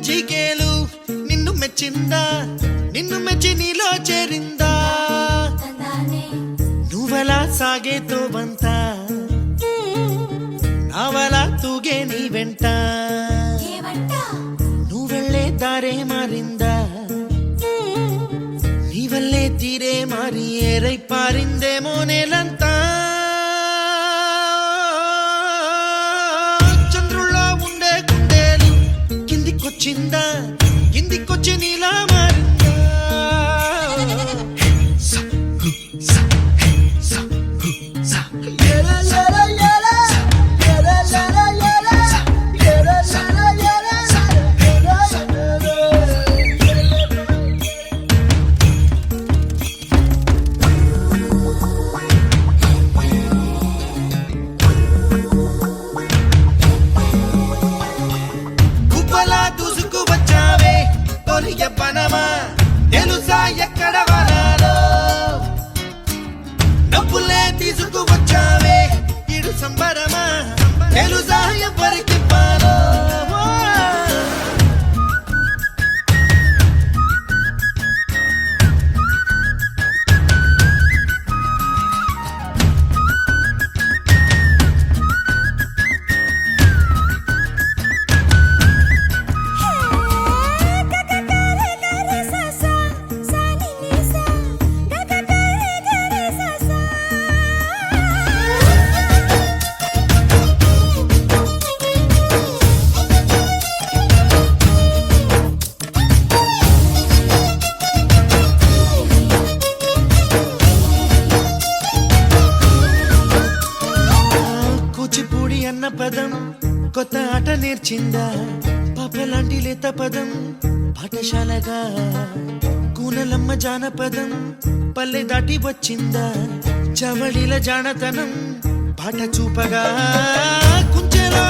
జీకేలు నిన్ను మెచ్చిందా, నిన్ను మెచ్చి నీలో చేరిందా, నువ్వలా సాగేతో బంత నావలా తూగే నీ వెంట, నువ్వెళ్ళే దారే మారిందా, నీ వల్లే తీరే మారి ఏరై పారిందేమో నేలంతా, చంద్రుల్లో ఉండే గుండెలు కిందికొచ్చిందా, కిందికొచ్చి నీలా మారిందా, పనమా తెలుసా ఎక్కడ వనాలో, డబ్బులే తీసుకువచ్చావే ఇడు సంబరమా తెలుసా ఎవరికి పాలో, కూచిపూడి అన్న పదం కొత్త ఆట నేర్చిందా, పాపలాంటి లేత పదం పాఠశాలగా, కూనలమ్మ జానపదం పల్లె దాటి వచ్చిందా, చవళిల జానతనం పాట చూపగా, కుంచెలో